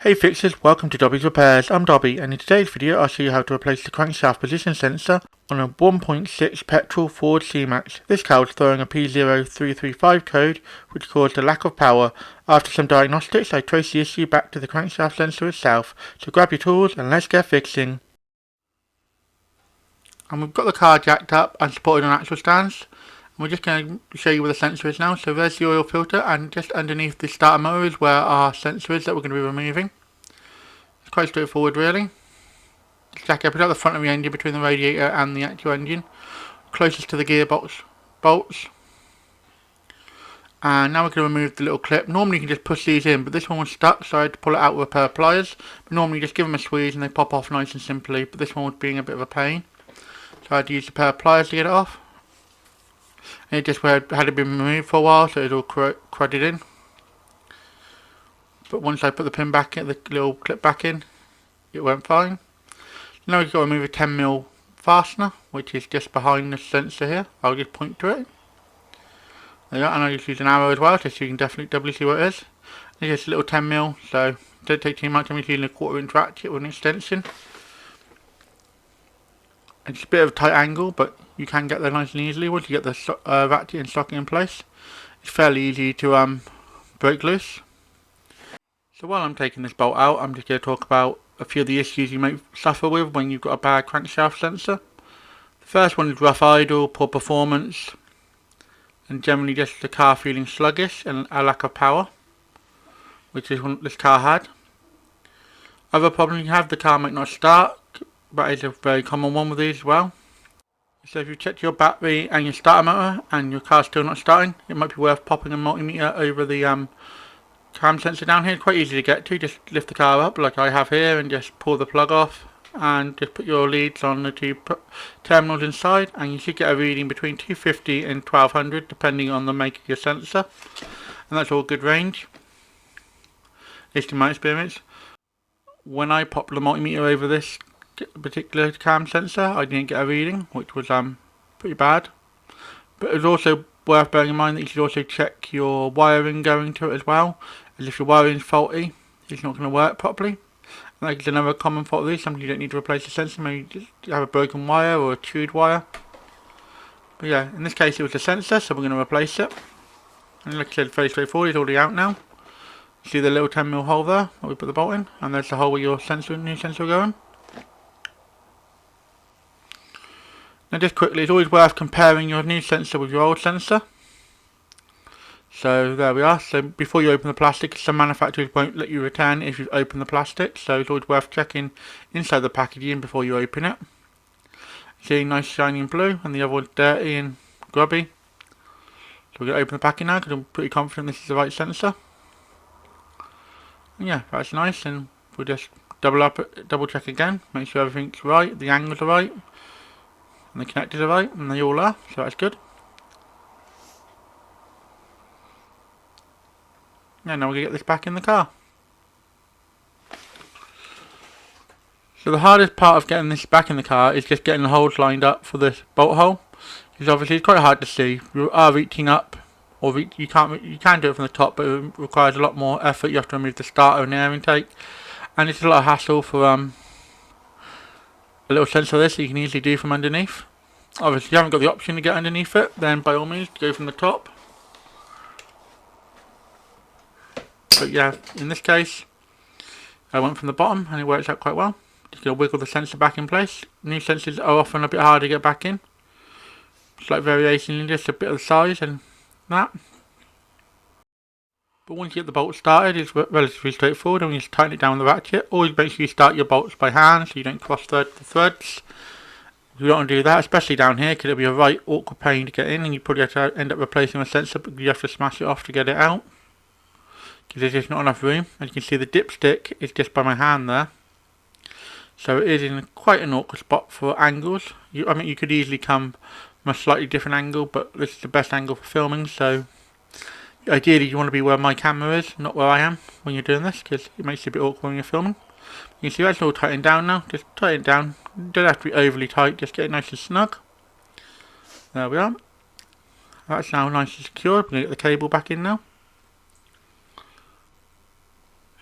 Hey fixers, welcome to Dobby Repairs. I'm Dobby, and in today's video I'll show you how to replace the crankshaft position sensor on a 1.6 Petrol Ford C-Max. This car was throwing a P0335 code which caused a lack of power. After some diagnostics I traced the issue back to the crankshaft sensor itself, so grab your tools and let's get fixing. And we've got the car jacked up and supported on axle stands. We're just going to show you where the sensor is now. So there's the oil filter, and just underneath the starter motor is where our sensor is that we're going to be removing. It's quite straightforward really. Just jack up at the front of the engine between the radiator and the actual engine, closest to the gearbox bolts. And now we're going to remove the little clip. Normally you can just push these in, but this one was stuck, so I had to pull it out with a pair of pliers. But normally you just give them a squeeze and they pop off nice and simply, but this one was being a bit of a pain. So I had to use a pair of pliers to get it off. And it just had been removed for a while, so it was all crudded in. But once I put the pin back in, the little clip back in, it went fine. Now we've got to remove a 10mm fastener, which is just behind the sensor here. I'll just point to it. There you go, and I'll just use an arrow as well, just so you can definitely doubly see what it is. It's just a little 10mm, so don't take too much. I'm just using a 1/4" ratchet with an extension. It's a bit of a tight angle, but you can get there nice and easily once you get the ratchet and socket in place. It's fairly easy to break loose. So while I'm taking this bolt out, I'm just going to talk about a few of the issues you may suffer with when you've got a bad crankshaft sensor. The first one is rough idle, poor performance, and generally just the car feeling sluggish and a lack of power, which is what this car had. Other problem you have, the car might not start. That is a very common one with these as well. So if you've checked your battery and your starter motor and your car's still not starting, it might be worth popping a multimeter over the cam sensor down here. It's quite easy to get to. Just lift the car up like I have here and just pull the plug off and just put your leads on the two terminals inside, and you should get a reading between 250 and 1200 depending on the make of your sensor, and that's all good range, at least in my experience. When I popped the multimeter over this particular cam sensor, I didn't get a reading, which was pretty bad. But it's also worth bearing in mind that you should also check your wiring going to it as well, as if your wiring is faulty, it's not going to work properly. And that is another common fault of these. Sometimes you don't need to replace the sensor, maybe just have a broken wire or a chewed wire. But yeah, in this case it was the sensor, so we're going to replace it. And like I said, very straightforward. It's already out now. See the little 10mm hole there that we put the bolt in, and there's the hole where your new sensor will go in. Now just quickly, it's always worth comparing your new sensor with your old sensor. So there we are. So before you open the plastic, some manufacturers won't let you return it if you've opened the plastic, so it's always worth checking inside the packaging before you open it. See, nice shiny and blue, and the other one's dirty and grubby. So we're going to open the packaging now because I'm pretty confident this is the right sensor. And yeah, that's nice, and we'll just double check again, make sure everything's right, the angles are right, and the connectors are right, and they all are, so that's good. And now we're going to get this back in the car. So the hardest part of getting this back in the car is just getting the holes lined up for this bolt hole. Because obviously it's quite hard to see. You are reaching up, or you can do it from the top, but it requires a lot more effort. You have to remove the starter and the air intake, and it's a lot of hassle for a little sensor like this that you can easily do from underneath. Obviously if you haven't got the option to get underneath it, then by all means go from the top. But yeah, in this case I went from the bottom and it works out quite well. Just going to wiggle the sensor back in place. New sensors are often a bit harder to get back in. Slight variation in just a bit of the size and that. But once you get the bolt started, it's relatively straightforward, and you just tighten it down with the ratchet. Always make sure you start your bolts by hand so you don't cross thread the threads. You don't want to do that, especially down here, because it'll be a right awkward pain to get in, and you probably have to end up replacing the sensor, but you have to smash it off to get it out, because there's just not enough room. As you can see, the dipstick is just by my hand there, so it is in quite an awkward spot for angles. I mean, you could easily come from a slightly different angle, but this is the best angle for filming, so ideally you want to be where my camera is, not where I am when you're doing this, because it makes it a bit awkward when you're filming. You can see that's all tightened down now. Just tighten it down. You don't have to be overly tight, just get it nice and snug. There we are. That's now nice and secure. We're going to get the cable back in now.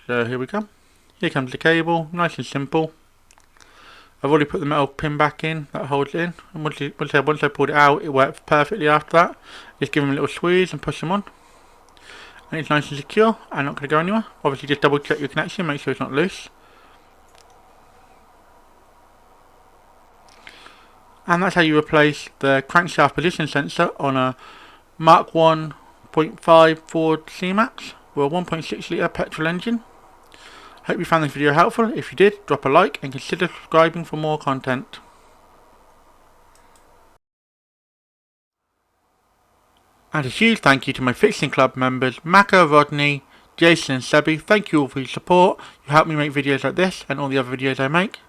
So here we go. Here comes the cable, nice and simple. I've already put the metal pin back in that holds it in, and once I pulled it out, it worked perfectly after that. Just give them a little squeeze and push them on. And it's nice and secure and not going to go anywhere. Obviously just double check your connection, make sure it's not loose. And that's how you replace the crankshaft position sensor on a Mark 1.5 Ford C-Max with a 1.6 litre petrol engine. Hope you found this video helpful. If you did, drop a like and consider subscribing for more content. And a huge thank you to my Fixing Club members Maka, Rodney, Jason and Sebi. Thank you all for your support. You help me make videos like this and all the other videos I make.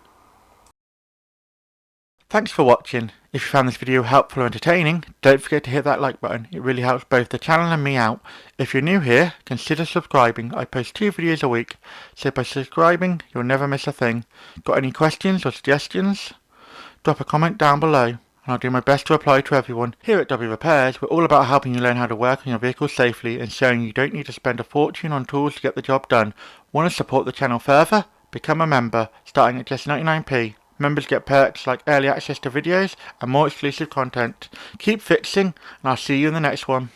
Thanks for watching. If you found this video helpful or entertaining, don't forget to hit that like button. It really helps both the channel and me out. If you're new here, consider subscribing. I post 2 videos a week, so by subscribing, you'll never miss a thing. Got any questions or suggestions? Drop a comment down below, and I'll do my best to reply to everyone. Here at Dobby Repairs, we're all about helping you learn how to work on your vehicle safely and showing you don't need to spend a fortune on tools to get the job done. Want to support the channel further? Become a member, starting at just 99p. Members get perks like early access to videos and more exclusive content. Keep fixing, and I'll see you in the next one.